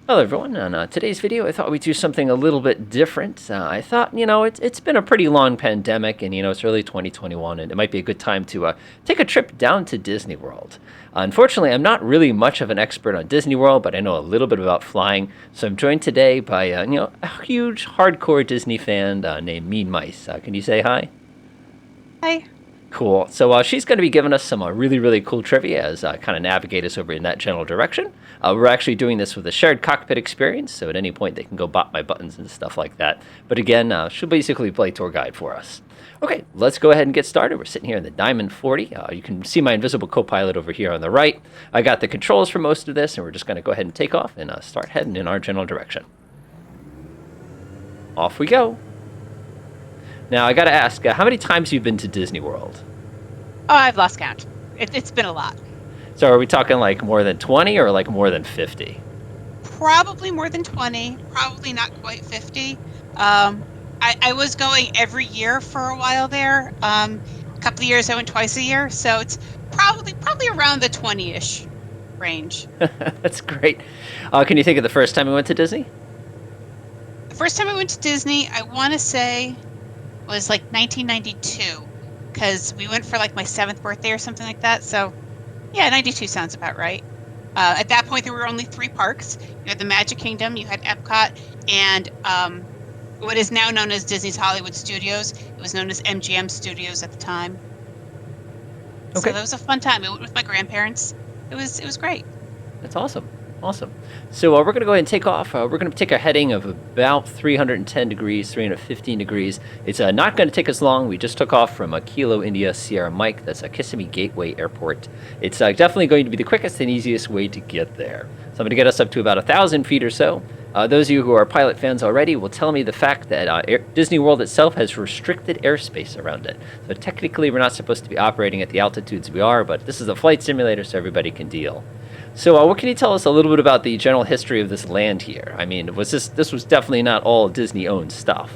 Hello everyone, on today's video I thought we'd do something a little bit different. I thought, it's been a pretty long pandemic and, it's early 2021 and it might be a good time to take a trip down to Disney World. Unfortunately, I'm not really much of an expert on Disney World, but I know a little bit about flying. So I'm joined today by, a huge hardcore Disney fan named Mean Mice. Can you say hi? Hi. Cool. So she's going to be giving us some really, really cool trivia as kind of navigate us over in that general direction. We're actually doing this with a shared cockpit experience, so at any point they can go bop my buttons and stuff like that. But again, she'll basically play tour guide for us. Okay, let's go ahead and get started. We're sitting here in the Diamond 40. You can see my invisible Copilot over here on the right. I got the controls for most of this, and we're just going to go ahead and take off and start heading in our general direction. Off we go. Now, I got to ask, how many times have you been to Disney World? Oh, I've lost count. It's been a lot. So are we talking like more than 20 or like more than 50? Probably more than 20. Probably not quite 50. I was going every year for a while there. A couple of years I went twice a year, so it's probably around the 20-ish range. That's great. Can you think of the first time we went to Disney? The first time I went to Disney, I want to say, was like 1992, because we went for like my 7th birthday or something like that. So, yeah, 92 sounds about right. At that point, there were only 3 parks. You had the Magic Kingdom, you had Epcot, and what is now known as Disney's Hollywood Studios. It was known as MGM Studios at the time. Okay. So that was a fun time. I went with my grandparents. It was great. That's awesome. Awesome. So we're going to go ahead and take off. We're going to take a heading of about 310 degrees, 315 degrees. It's not going to take us long. We just took off from Kilo, India, Sierra Mike. That's Kissimmee Gateway Airport. It's definitely going to be the quickest and easiest way to get there. So I'm going to get us up to about 1,000 feet or so. Those of you who are pilot fans already will tell me the fact that Disney World itself has restricted airspace around it. So technically we're not supposed to be operating at the altitudes we are, but this is a flight simulator so everybody can deal. So what can you tell us a little bit about the general history of this land here? I mean, this was definitely not all Disney-owned stuff.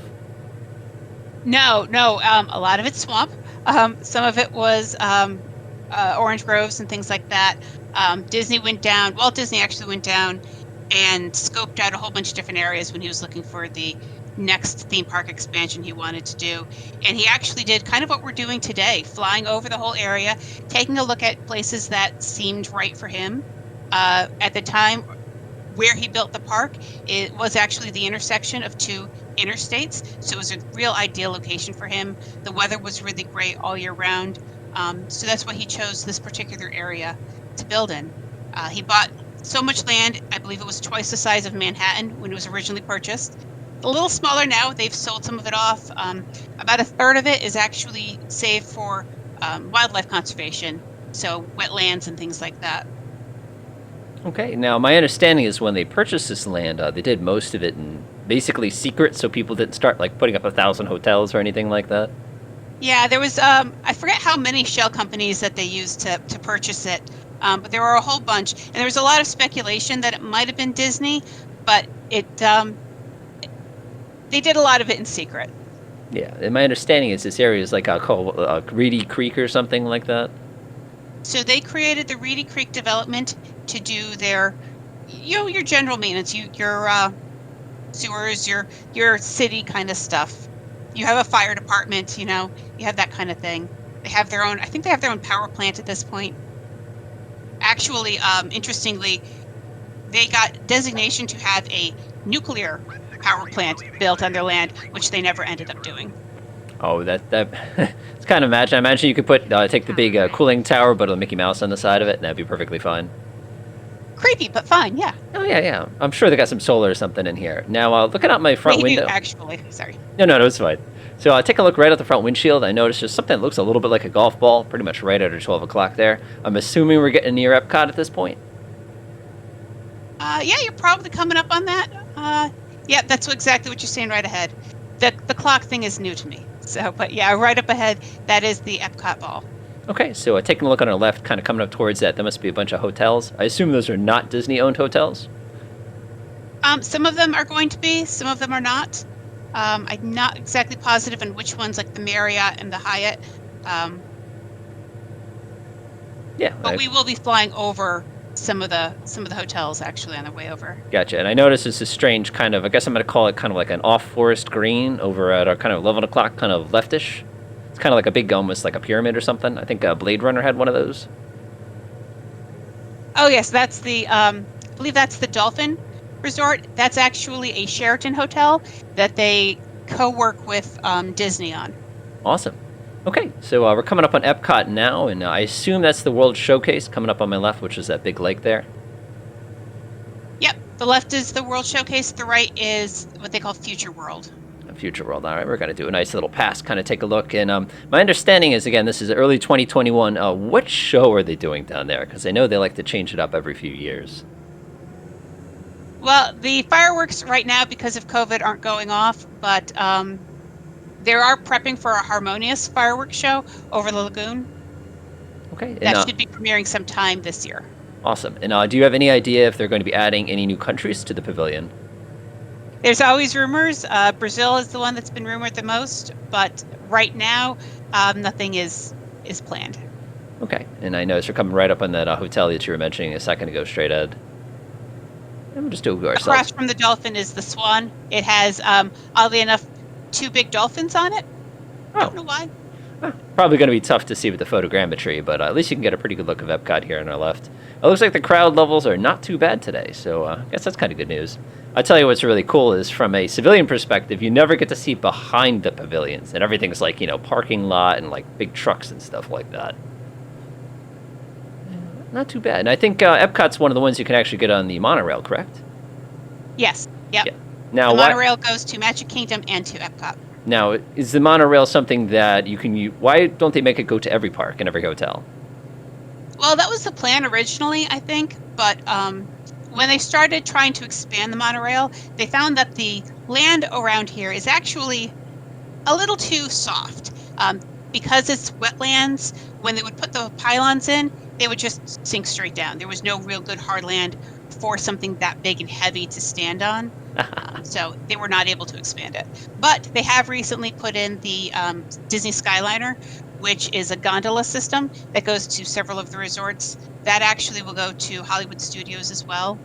No, a lot of it's swamp. Some of it was orange groves and things like that. Walt Disney actually went down and scoped out a whole bunch of different areas when he was looking for the next theme park expansion he wanted to do. And he actually did kind of what we're doing today, flying over the whole area, taking a look at places that seemed right for him. At the time where he built the park, it was actually the intersection of 2 interstates, so it was a real ideal location for him. The weather was really great all year round, so that's why he chose this particular area to build in. He bought so much land, I believe it was twice the size of Manhattan when it was originally purchased. A little smaller now, they've sold some of it off. About a third of it is actually saved for wildlife conservation, so wetlands and things like that. Okay, now my understanding is when they purchased this land, they did most of it in basically secret, so people didn't start like putting up 1,000 hotels or anything like that. Yeah, there was I forget how many shell companies that they used to purchase it, but there were a whole bunch, and there was a lot of speculation that it might have been Disney, but they did a lot of it in secret. Yeah, and my understanding is this area is like called Reedy Creek or something like that. So they created the Reedy Creek development to do their, your general maintenance, your sewers, your city kind of stuff. You have a fire department, you have that kind of thing. They have their own, I think they have their own power plant at this point. Actually, interestingly, they got designation to have a nuclear power plant built on their land, which they never ended up doing. Oh, that it's kind of imagine. I imagine you could take the big cooling tower, but a Mickey Mouse on the side of it, and that'd be perfectly fine. Creepy, but fine, yeah. Oh yeah. I'm sure they got some solar or something in here. Now, looking out my front window. Actually, sorry. No, it's fine. So take a look right at the front windshield. I noticed there's something that looks a little bit like a golf ball, pretty much right under 12 o'clock there. I'm assuming we're getting near Epcot at this point. Yeah, you're probably coming up on that. Yeah, that's exactly what you're saying right ahead. The clock thing is new to me. So, but yeah, right up ahead, that is the Epcot ball. Okay, so taking a look on our left, kind of coming up towards that, there must be a bunch of hotels. I assume those are not Disney-owned hotels? Some of them are going to be, some of them are not. I'm not exactly positive on which ones, like the Marriott and the Hyatt. Yeah. But we will be flying over some of the hotels actually on the way over. Gotcha. And I noticed it's a strange kind of, I guess I'm going to call it kind of like an off forest green over at our kind of 11 o'clock, kind of leftish. It's kind of like a big, almost like a pyramid or something. I think Blade Runner had one of those. Oh yes, that's I believe that's the Dolphin Resort. That's actually a Sheraton hotel that they co-work with Disney on. Awesome. Okay, so we're coming up on Epcot now, and I assume that's the World Showcase coming up on my left, which is that big lake there. Yep, the left is the World Showcase. The right is what they call Future World. Future World. All right, we're going to do a nice little pass, kind of take a look. And my understanding is, again, this is early 2021. What show are they doing down there? Because I know they like to change it up every few years. Well, the fireworks right now, because of COVID, aren't going off, but they are prepping for a Harmonious fireworks show over the lagoon. Okay. That should be premiering sometime this year. Awesome. And do you have any idea if they're going to be adding any new countries to the pavilion? There's always rumors. Brazil is the one that's been rumored the most, but right now, nothing is planned. Okay. And I noticed we're coming right up on that hotel that you were mentioning a second ago, straight ahead. And we'll just do it ourselves. Across from the Dolphin is the Swan. It has, oddly enough, 2 big dolphins on it. I don't know why. Probably going to be tough to see with the photogrammetry, but at least you can get a pretty good look of Epcot here on our left. It looks like the crowd levels are not too bad today, so I guess that's kind of good news. I'll tell you what's really cool is from a civilian perspective, you never get to see behind the pavilions, and everything's like, parking lot and like big trucks and stuff like that. Not too bad. And I think Epcot's one of the ones you can actually get on the monorail, correct? Yes. Yep. Yeah. Now, the monorail goes to Magic Kingdom and to Epcot. Now, is the monorail something that you can use? Why don't they make it go to every park and every hotel? Well, that was the plan originally, I think, but when they started trying to expand the monorail, they found that the land around here is actually a little too soft. Because it's wetlands, when they would put the pylons in, they would just sink straight down. There was no real good hard land for something that big and heavy to stand on. So they were not able to expand it. But they have recently put in the Disney Skyliner, which is a gondola system that goes to several of the resorts. That actually will go to Hollywood Studios as well.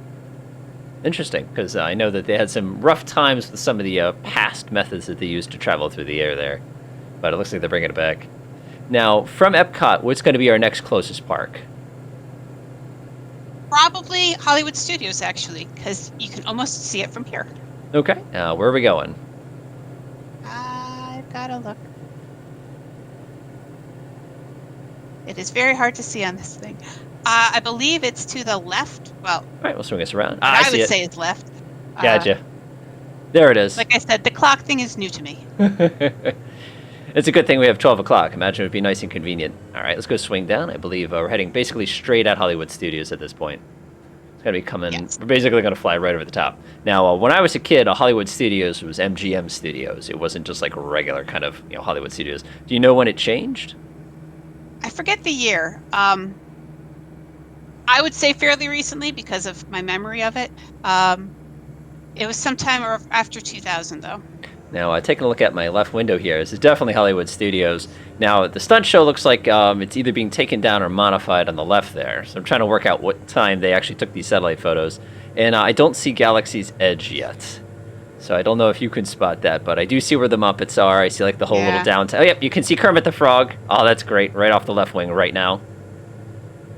Interesting, because I know that they had some rough times with some of the past methods that they used to travel through the air there. But it looks like they're bringing it back. Now, from Epcot, what's going to be our next closest park? Probably Hollywood Studios, actually, because you can almost see it from here. Okay, where are we going? I've got to look. It is very hard to see on this thing. I believe it's to the left. Well, all right, we'll swing us around. I would say it's left. Gotcha. There it is. Like I said, the clock thing is new to me. It's a good thing we have 12 o'clock. Imagine it would be nice and convenient. All right, let's go swing down. I believe we're heading basically straight at Hollywood Studios at this point. It's going to be coming. Yes. We're basically going to fly right over the top. Now, when I was a kid, Hollywood Studios was MGM Studios. It wasn't just like a regular kind of Hollywood Studios. Do you know when it changed? I forget the year. I would say fairly recently because of my memory of it. It was sometime after 2000, though. Now, taking a look at my left window here, this is definitely Hollywood Studios. Now, the stunt show looks like it's either being taken down or modified on the left there. So I'm trying to work out what time they actually took these satellite photos. And I don't see Galaxy's Edge yet. So I don't know if you can spot that, but I do see where the Muppets are. I see like the whole little downtown. Oh, yep, you can see Kermit the Frog. Oh, that's great. Right off the left wing right now.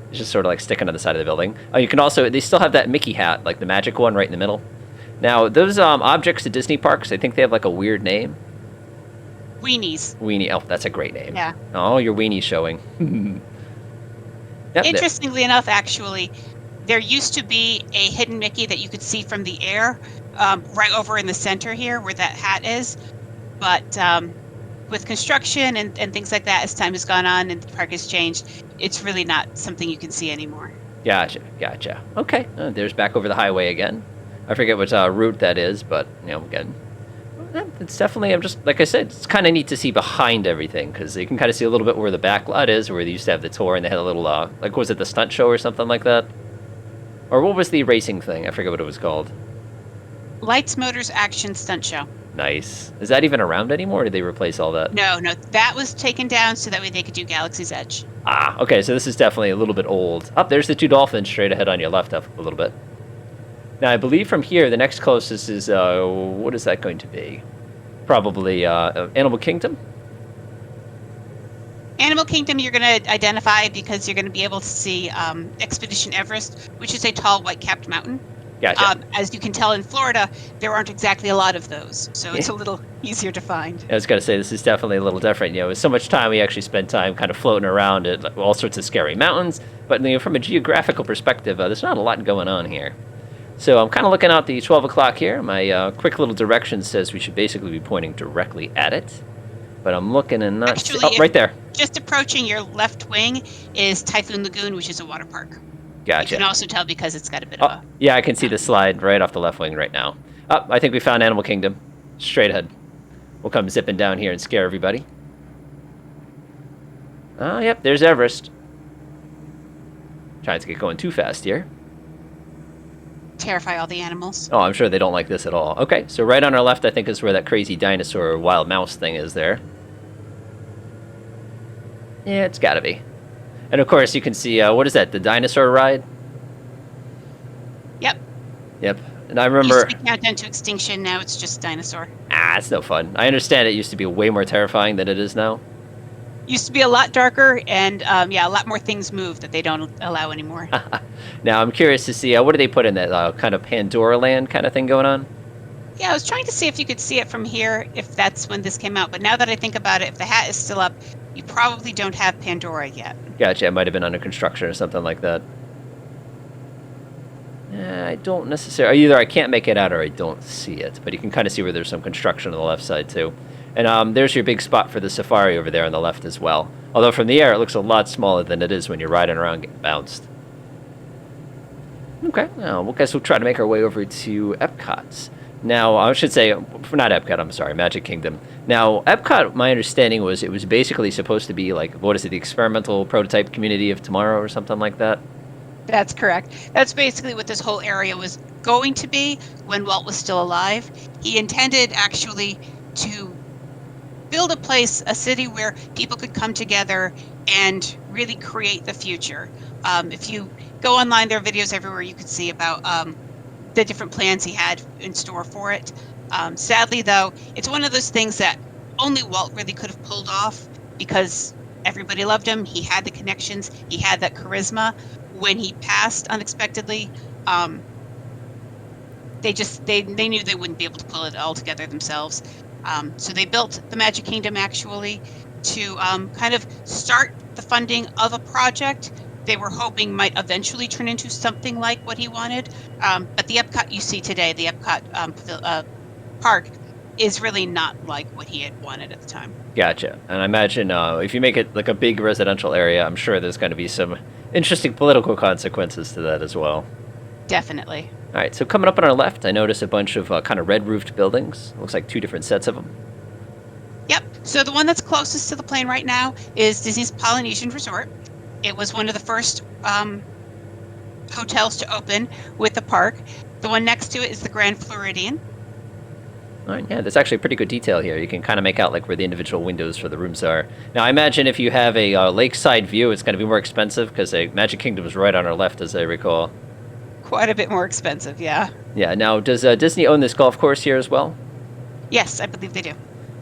It's just sort of like sticking on the side of the building. Oh, you can also, they still have that Mickey hat, like the magic one right in the middle. Now, those objects at Disney parks, I think they have like a weird name. Weenies. Weenie. Oh, that's a great name. Yeah. Oh, your weenie showing. Yep, interestingly enough, actually, there used to be a hidden Mickey that you could see from the air, right over in the center here where that hat is. But with construction and things like that, as time has gone on and the park has changed, it's really not something you can see anymore. Gotcha. Okay, there's back over the highway again. I forget what route that is, but, again, it's definitely, I'm just, like I said, it's kind of neat to see behind everything, because you can kind of see a little bit where the back lot is, where they used to have the tour, and they had a little, like, was it the stunt show or something like that? Or what was the racing thing? I forget what it was called. Lights, Motors, Action Stunt Show. Nice. Is that even around anymore, or did they replace all that? No, no, that was taken down so that way they could do Galaxy's Edge. Ah, okay, so this is definitely a little bit old. Up there's the two dolphins straight ahead on your left up a little bit. Now, I believe from here, the next closest is, what is that going to be? Probably Animal Kingdom? Animal Kingdom you're going to identify because you're going to be able to see Expedition Everest, which is a tall white-capped mountain. Gotcha. As you can tell in Florida, there aren't exactly a lot of those, so it's a little easier to find. I was going to say, this is definitely a little different. You know, with so much time, we actually spend time kind of floating around at all sorts of scary mountains. But you know, from a geographical perspective, there's not a lot going on here. So I'm kind of looking out the 12 o'clock here. My quick little direction says we should basically be pointing directly at it. But I'm looking and not... Actually, oh, right there. Just approaching your left wing is Typhoon Lagoon, which is a water park. Gotcha. You can also tell because it's got a bit of a... Yeah, I can see the slide right off the left wing right now. I think we found Animal Kingdom. Straight ahead. We'll come zipping down here and scare everybody. Oh, yep, there's Everest. Trying to get going too fast here. Terrify all the animals. Oh, I'm sure they don't like this at all. Okay, so right on our left, I think, is where that crazy dinosaur or wild mouse thing is there. Yeah, it's gotta be. And of course, you can see, what is that, the dinosaur ride? Yep. Yep. And I remember... Used to be Countdown to Extinction, now it's just dinosaur. Ah, it's no fun. I understand it used to be way more terrifying than it is now. Used to be a lot darker, and yeah, a lot more things move that they don't allow anymore. Now, I'm curious to see, what do they put in that kind of Pandora Land kind of thing going on? Yeah, I was trying to see if you could see it from here, if that's when this came out. But now that I think about it, if the hat is still up, you probably don't have Pandora yet. Gotcha, it might have been under construction or something like that. I don't necessarily... Either I can't make it out or I don't see it. But you can kind of see where there's some construction on the left side, too. And there's your big spot for the safari over there on the left as well. Although from the air, it looks a lot smaller than it is when you're riding around getting bounced. Okay, well, I guess we'll try to make our way over to Epcot. Now, I should say, not Epcot, I'm sorry, Magic Kingdom. Now, Epcot, my understanding was it was basically supposed to be like, what is it, the experimental prototype community of tomorrow or something like that? That's correct. That's basically what this whole area was going to be when Walt was still alive. He intended actually to build a place, a city where people could come together and really create the future. If you go online, there are videos everywhere you can see about the different plans he had in store for it. Sadly, though, it's one of those things that only Walt really could have pulled off because everybody loved him. He had the connections. He had that charisma. When he passed unexpectedly, they knew they wouldn't be able to pull it all together themselves. So they built the Magic Kingdom actually to kind of start the funding of a project they were hoping might eventually turn into something like what he wanted. But the Epcot you see today, the Epcot park, is really not like what he had wanted at the time. Gotcha. And I imagine if you make it like a big residential area, I'm sure there's going to be some interesting political consequences to that as well. Definitely. All right, so coming up on our left, I notice a bunch of kind of red-roofed buildings. Looks like two different sets of them. Yep. So the one that's closest to the plane right now is Disney's Polynesian Resort. It was one of the first hotels to open with the park. The one next to it is the Grand Floridian. All right, yeah, there's actually pretty good detail here. You can kind of make out like where the individual windows for the rooms are. Now, I imagine if you have a lakeside view, it's going to be more expensive because Magic Kingdom is right on our left, as I recall. Quite a bit more expensive, yeah. Yeah, now, does Disney own this golf course here as well? Yes, I believe they do.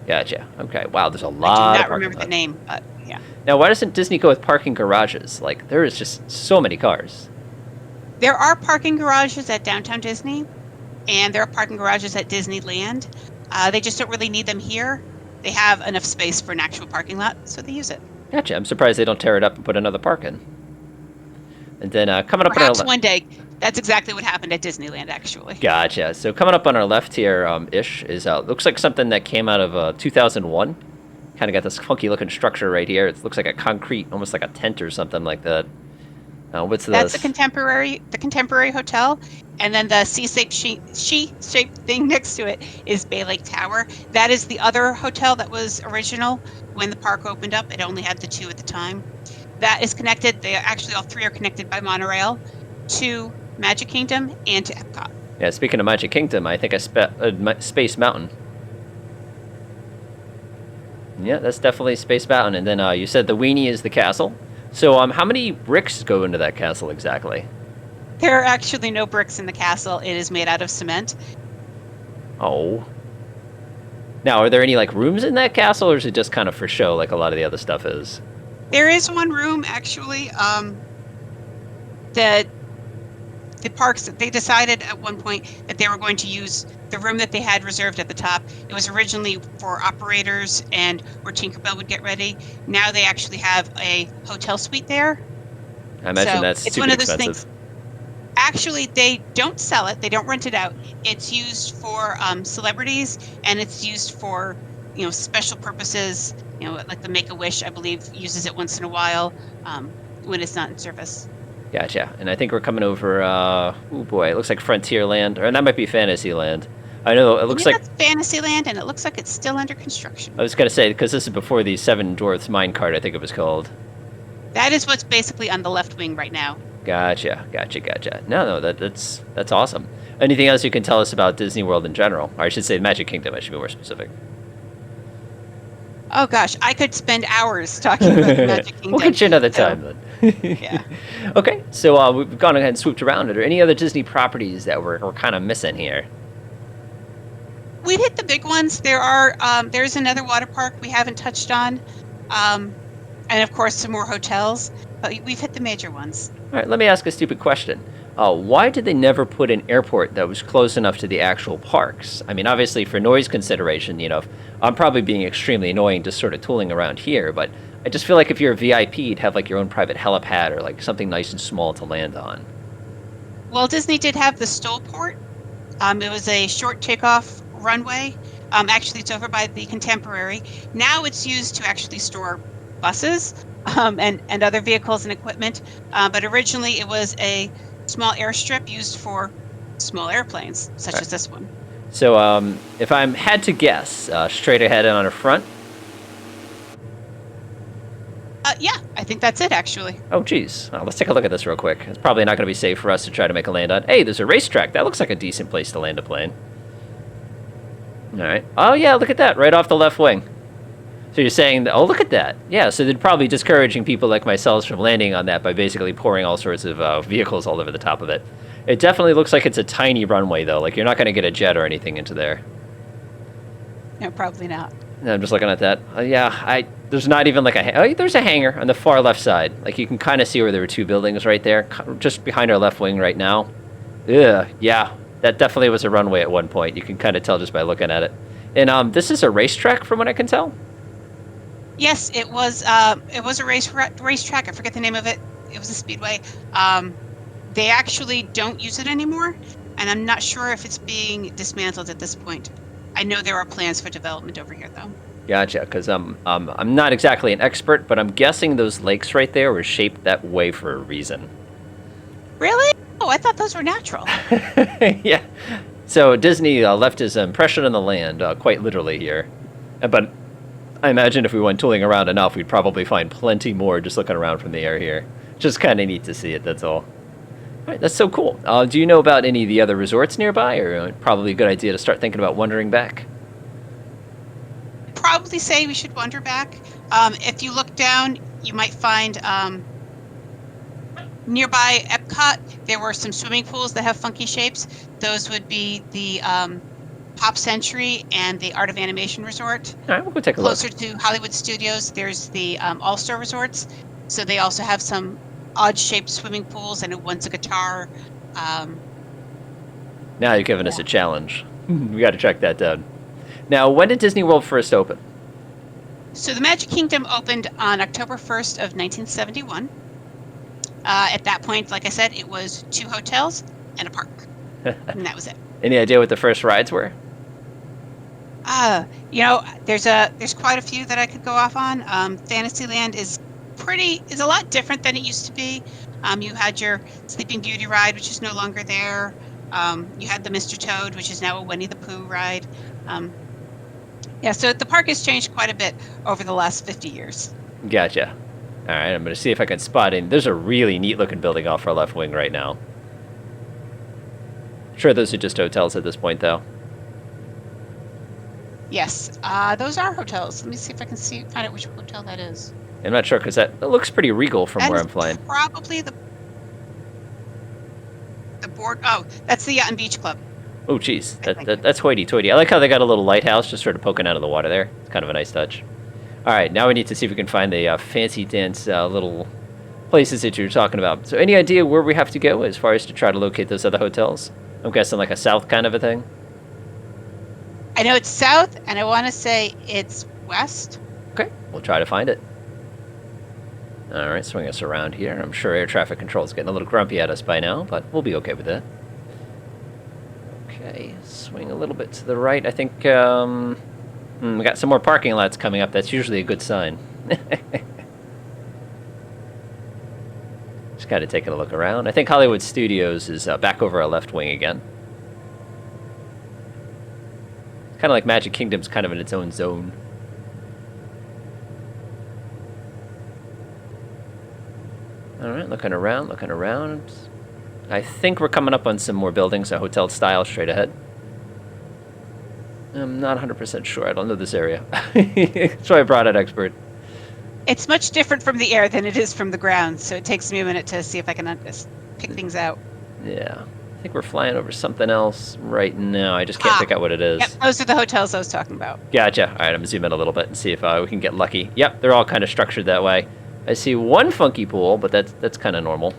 Gotcha. Okay, wow, there's a lot I of do not parking remember the name, but yeah. Now, why doesn't Disney go with parking garages? Like, there is just so many cars. There are parking garages at Downtown Disney, and there are parking garages at Disneyland. They just don't really need them here. They have enough space for an actual parking lot, so they use it. Gotcha. I'm surprised they don't tear it up and put another park in. And then coming up on our Perhaps one day. That's exactly what happened at Disneyland, actually. Gotcha. So coming up on our left here, ish, is looks like something that came out of 2001. Kind of got this funky looking structure right here. It looks like a concrete, almost like a tent or something like that. What's this? That's the contemporary hotel, and then the she-shaped thing next to it is Bay Lake Tower. That is the other hotel that was original when the park opened up. It only had the two at the time. That is connected. They actually all three are connected by monorail to Magic Kingdom and to Epcot. Yeah, speaking of Magic Kingdom, I think Space Mountain. Yeah, that's definitely Space Mountain. And then you said the weenie is the castle. So how many bricks go into that castle exactly? There are actually no bricks in the castle. It is made out of cement. Oh. Now, are there any like rooms in that castle, or is it just kind of for show, like a lot of the other stuff is? There is one room actually. That the parks, they decided at one point that they were going to use the room that they had reserved at the top. It was originally for operators and where Tinkerbell would get ready. Now they actually have a hotel suite there. I imagine So that's it's super one of those expensive. things. Actually, they don't sell it. They don't rent it out. It's used for celebrities, and it's used for special purposes. Like the Make-A-Wish, I believe, uses it once in a while when it's not in service. Gotcha. And I think we're coming over. Oh boy, it looks like Frontierland, or that might be Fantasyland. I know it I looks think like. that's Fantasyland, and it looks like it's still under construction. I was gonna say because this is before the Seven Dwarfs Minecart, I think it was called. That is what's basically on the left wing right now. Gotcha. No, that's awesome. Anything else you can tell us about Disney World in general? Or I should say Magic Kingdom. I should be more specific. Oh gosh, I could spend hours talking about the Magic Kingdom. We'll get you another time then. Yeah. Okay, so we've gone ahead and swooped around. Are there any other Disney properties that we're kind of missing here? We've hit the big ones. There's another water park we haven't touched on, and of course some more hotels. But we've hit the major ones. All right, let me ask a stupid question. Why did they never put an airport that was close enough to the actual parks? I mean, obviously for noise consideration, I'm probably being extremely annoying just sort of tooling around here, but I just feel like if you're a VIP, you'd have like your own private helipad or like something nice and small to land on. Well, Disney did have the STOL-Port. It was a short takeoff runway. Actually, it's over by the Contemporary. Now it's used to actually store buses and other vehicles and equipment. But originally, it was a small airstrip used for small airplanes, such as this one. So if I had to guess, straight ahead and on the front. Yeah, I think that's it, actually. Oh, geez. Let's take a look at this real quick. It's probably not going to be safe for us to try to make a land on. Hey, there's a racetrack. That looks like a decent place to land a plane. All right. Oh, yeah, look at that. Right off the left wing. So you're saying, oh, look at that. Yeah, so they're probably discouraging people like myself from landing on that by basically pouring all sorts of vehicles all over the top of it. It definitely looks like it's a tiny runway, though. Like, you're not going to get a jet or anything into there. No, probably not. I'm just looking at that. There's not even like there's a hangar on the far left side. Like, you can kind of see where there were two buildings right there, just behind our left wing right now. Yeah, that definitely was a runway at one point. You can kind of tell just by looking at it. And this is a racetrack from what I can tell? Yes, it was a racetrack. I forget the name of it. It was a speedway. They actually don't use it anymore, and I'm not sure if it's being dismantled at this point. I know there are plans for development over here, though. Gotcha, because I'm not exactly an expert, but I'm guessing those lakes right there were shaped that way for a reason. Really? Oh, I thought those were natural. Yeah. So Disney left his impression on the land, quite literally here. But I imagine if we went tooling around enough, we'd probably find plenty more just looking around from the air here. Just kind of neat to see it, that's all. All right, that's so cool. Do you know about any of the other resorts nearby, or probably a good idea to start thinking about wandering back? Probably say we should wander back. If you look down, you might find nearby Epcot, there were some swimming pools that have funky shapes. Those would be the Pop Century and the Art of Animation Resort. All right, we'll go take a look. Closer to Hollywood Studios, there's the All-Star Resorts. So they also have some odd-shaped swimming pools, and one's a guitar. Now you're giving us a challenge. We got to track that down. Now, when did Disney World first open? So the Magic Kingdom opened on October 1st of 1971. At that point, like I said, it was 2 hotels and a park, and that was it. Any idea what the first rides were? There's quite a few that I could go off on. Fantasyland is a lot different than it used to be. You had your Sleeping Beauty ride, which is no longer there. You had the Mr. Toad, which is now a Winnie the Pooh ride. So the park has changed quite a bit over the last 50 years. Gotcha. All right, I'm going to see if I can spot in. There's a really neat-looking building off our left wing right now. Sure, those are just hotels at this point, though. Yes, those are hotels. Let me see if I can find out which hotel that is. I'm not sure because that looks pretty regal from That where is I'm flying. probably the board. Oh, that's the Yacht and Beach Club. Oh, geez, I think. that's hoity-toity. I like how they got a little lighthouse just sort of poking out of the water there. It's kind of a nice touch. All right, now we need to see if we can find the fancy dance little places that you're talking about. So any idea where we have to go as far as to try to locate those other hotels? I'm guessing like a south kind of a thing. I know it's south, and I want to say it's west. Okay, we'll try to find it. All right, swing us around here. I'm sure air traffic control is getting a little grumpy at us by now, but we'll be okay with that. Okay, swing a little bit to the right. I think we got some more parking lots coming up. That's usually a good sign. Just kind of taking a look around. I think Hollywood Studios is back over our left wing again. Kind of like Magic Kingdom's kind of in its own zone. All right, looking around, looking around. I think we're coming up on some more buildings, a hotel style straight ahead. I'm not 100% sure. I don't know this area. That's why I brought an expert. It's much different from the air than it is from the ground, so it takes me a minute to see if I can pick things out. Yeah. I think we're flying over something else right now. I just can't pick out what it is. Yep, those are the hotels I was talking about. Gotcha. All right, I'm going to zoom in a little bit and see if we can get lucky. Yep, they're all kind of structured that way. I see one funky pool, but that's kind of normal.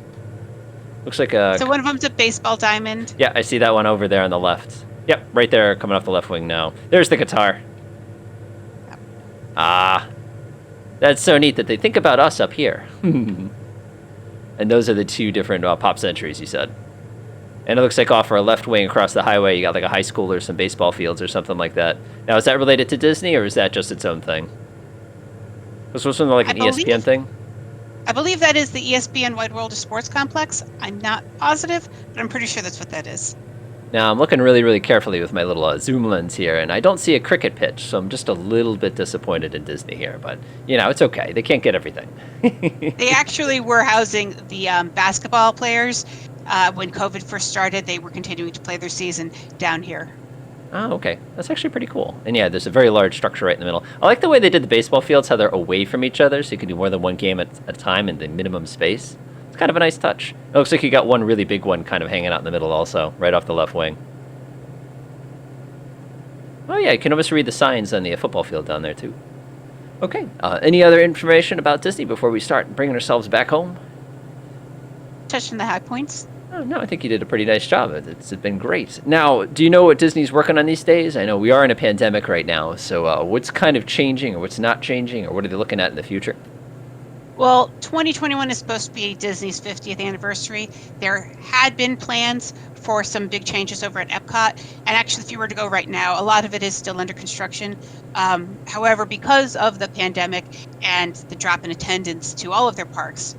Looks like a... So one of them's a baseball diamond. Yeah, I see that one over there on the left. Yep, right there, coming off the left wing now. There's the guitar. Yep. Ah, that's so neat that they think about us up here. And those are the two different pop centuries, you said. And it looks like off our left wing across the highway, you got like a high school or some baseball fields or something like that. Now, is that related to Disney, or is that just its own thing? Was this one like an ESPN thing? I believe that is the ESPN Wide World of Sports Complex. I'm not positive, but I'm pretty sure that's what that is. Now, I'm looking really, really carefully with my little zoom lens here, and I don't see a cricket pitch, so I'm just a little bit disappointed in Disney here. But, you know, it's okay. They can't get everything. They actually were housing the basketball players. When COVID first started, they were continuing to play their season down here. Oh, okay. That's actually pretty cool. And yeah, there's a very large structure right in the middle. I like the way they did the baseball fields, how they're away from each other, so you can do more than one game at a time in the minimum space. It's kind of a nice touch. It looks like you got one really big one kind of hanging out in the middle also, right off the left wing. Oh yeah, you can almost read the signs on the football field down there too. Okay, any other information about Disney before we start bringing ourselves back home? Touching the high points. Oh, no, I think you did a pretty nice job. It's been great. Now, do you know what Disney's working on these days? I know we are in a pandemic right now, so what's kind of changing or what's not changing, or what are they looking at in the future? Well, 2021 is supposed to be Disney's 50th anniversary. There had been plans for some big changes over at Epcot, and actually, if you were to go right now, a lot of it is still under construction. However, because of the pandemic and the drop in attendance to all of their parks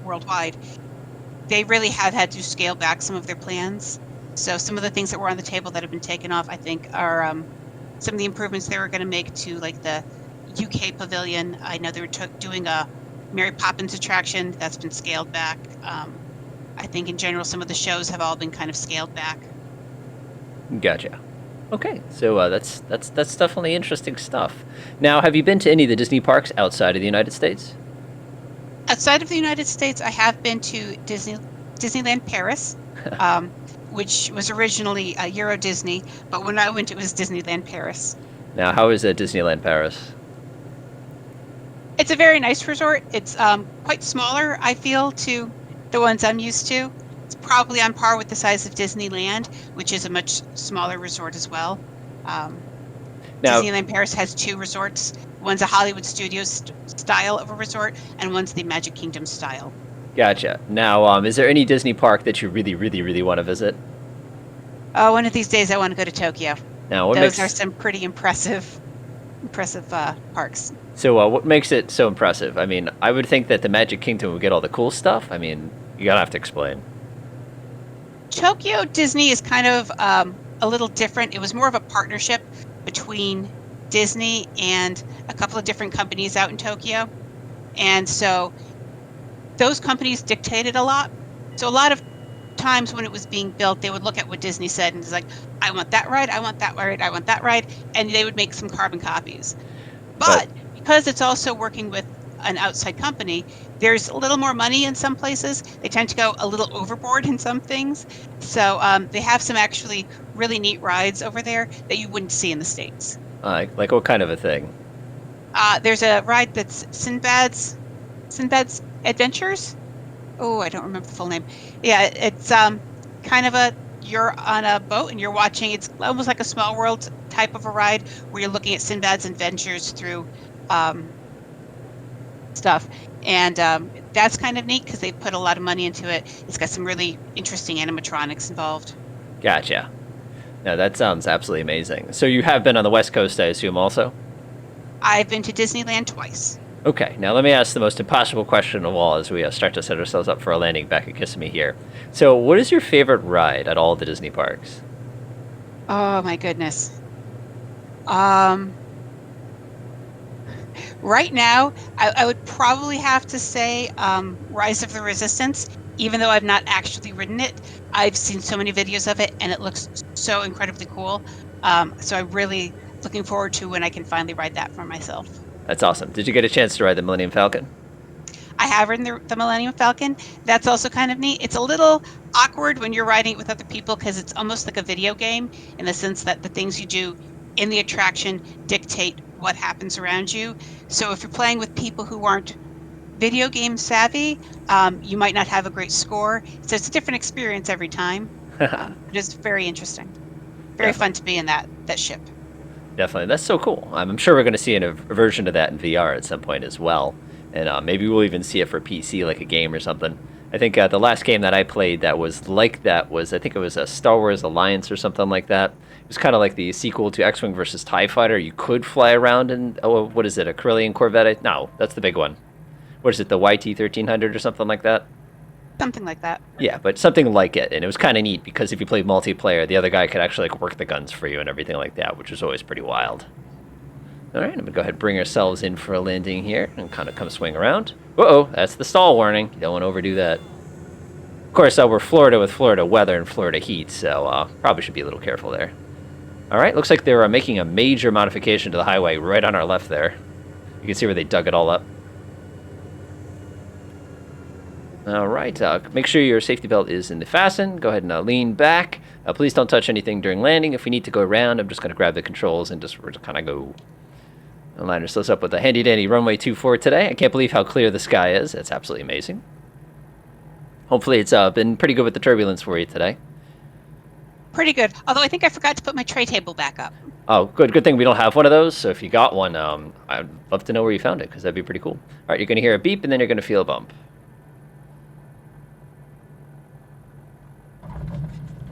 worldwide, they really have had to scale back some of their plans. So some of the things that were on the table that have been taken off, I think, are some of the improvements they were going to make to like the UK pavilion. I know they were doing a Mary Poppins attraction that's been scaled back. I think in general, some of the shows have all been kind of scaled back. Gotcha. Okay, so that's definitely interesting stuff. Now, have you been to any of the Disney parks outside of the United States? Outside of the United States, I have been to Disneyland Paris, which was originally Euro Disney, but when I went, it was Disneyland Paris. Now, how is Disneyland Paris? It's a very nice resort. It's quite smaller, I feel, to the ones I'm used to. It's probably on par with the size of Disneyland, which is a much smaller resort as well. Now, Disneyland Paris has two resorts. One's a Hollywood Studios style of a resort, and one's the Magic Kingdom style. Gotcha. Now, is there any Disney park that you really, really, really want to visit? One of these days I want to go to Tokyo. Now, Those are some pretty impressive parks. So what makes it so impressive? I mean, I would think that the Magic Kingdom would get all the cool stuff. I mean, you're going to have to explain. Tokyo Disney is kind of a little different. It was more of a partnership between Disney and a couple of different companies out in Tokyo. And so those companies dictated a lot. So a lot of times when it was being built, they would look at what Disney said and it's like, I want that ride, I want that ride, I want that ride, and they would make some carbon copies. But because it's also working with an outside company, there's a little more money in some places. They tend to go a little overboard in some things. So they have some actually really neat rides over there that you wouldn't see in the States. Like what kind of a thing? There's a ride that's Sinbad's Adventures. Oh, I don't remember the full name. Yeah, it's kind of you're on a boat and you're watching. It's almost like a Small World type of a ride where you're looking at Sinbad's adventures through stuff. And that's kind of neat because they put a lot of money into it. It's got some really interesting animatronics involved. Gotcha. No, that sounds absolutely amazing. So you have been on the West Coast, I assume, also? I've been to Disneyland twice. Okay, now let me ask the most impossible question of all as we start to set ourselves up for a landing back at Kissimmee here. So what is your favorite ride at all the Disney parks? Oh, my goodness. Right now, I would probably have to say Rise of the Resistance, even though I've not actually ridden it. I've seen so many videos of it, and it looks so incredibly cool. So I'm really looking forward to when I can finally ride that for myself. That's awesome. Did you get a chance to ride the Millennium Falcon? I have ridden the Millennium Falcon. That's also kind of neat. It's a little awkward when you're riding it with other people because it's almost like a video game in the sense that the things you do in the attraction dictate what happens around you. So if you're playing with people who aren't video game savvy, you might not have a great score. So it's a different experience every time. It's very interesting. Very fun to be in that ship. Definitely. That's so cool. I'm sure we're going to see a version of that in VR at some point as well. And maybe we'll even see it for PC, like a game or something. I think the last game that I played that was like that was, I think it was a Star Wars Alliance or something like that. It was kind of like the sequel to X-Wing versus TIE Fighter. You could fly around in, what is it, a Corellian Corvette? No, that's the big one. What is it, the YT-1300 or something like that? Something like that. Yeah, but something like it. And it was kind of neat because if you played multiplayer, the other guy could actually like work the guns for you and everything like that, which was always pretty wild. All right, I'm going to go ahead and bring ourselves in for a landing here and kind of come swing around. Uh-oh, that's the stall warning. You don't want to overdo that. Of course, we're Florida with Florida weather and Florida heat, so probably should be a little careful there. All right, looks like they're making a major modification to the highway right on our left there. You can see where they dug it all up. All right, make sure your safety belt is in the fasten. Go ahead and lean back. Please don't touch anything during landing. If we need to go around, I'm just going to grab the controls and just kind of go. Line ourselves up with a handy-dandy runway 24 today. I can't believe how clear the sky is. That's absolutely amazing. Hopefully it's been pretty good with the turbulence for you today. Pretty good. Although I think I forgot to put my tray table back up. Oh, good. Good thing we don't have one of those. So if you got one, I'd love to know where you found it because that'd be pretty cool. All right, you're going to hear a beep and then you're going to feel a bump.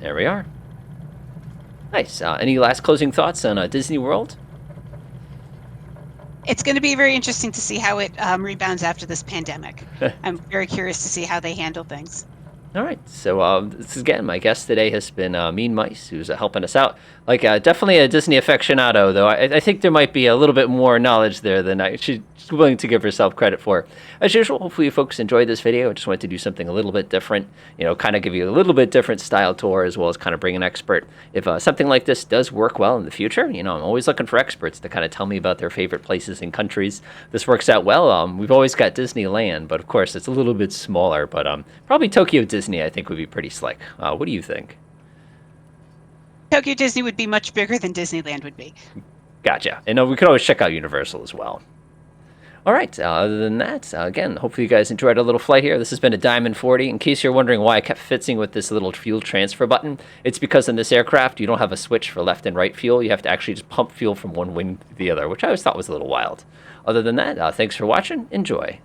There we are. Nice. Any last closing thoughts on Disney World? It's going to be very interesting to see how it rebounds after this pandemic. I'm very curious to see how they handle things. All right. So this is, again, my guest today has been Mean Mice, who's helping us out. Like, definitely a Disney aficionado, though. I think there might be a little bit more knowledge there than she's willing to give herself credit for. As usual, hopefully you folks enjoyed this video. I just wanted to do something a little bit different, kind of give you a little bit different style tour as well as kind of bring an expert. If something like this does work well in the future, I'm always looking for experts to kind of tell me about their favorite places and countries. This works out well. We've always got Disneyland, but of course it's a little bit smaller, but probably Tokyo Disney I think would be pretty slick. What do you think? Tokyo Disney would be much bigger than Disneyland would be. Gotcha. And we could always check out Universal as well. All right, other than that, again, hopefully you guys enjoyed our little flight here. This has been a Diamond 40. In case you're wondering why I kept fitzing with this little fuel transfer button, it's because in this aircraft, you don't have a switch for left and right fuel. You have to actually just pump fuel from one wing to the other, which I always thought was a little wild. Other than that, thanks for watching. Enjoy.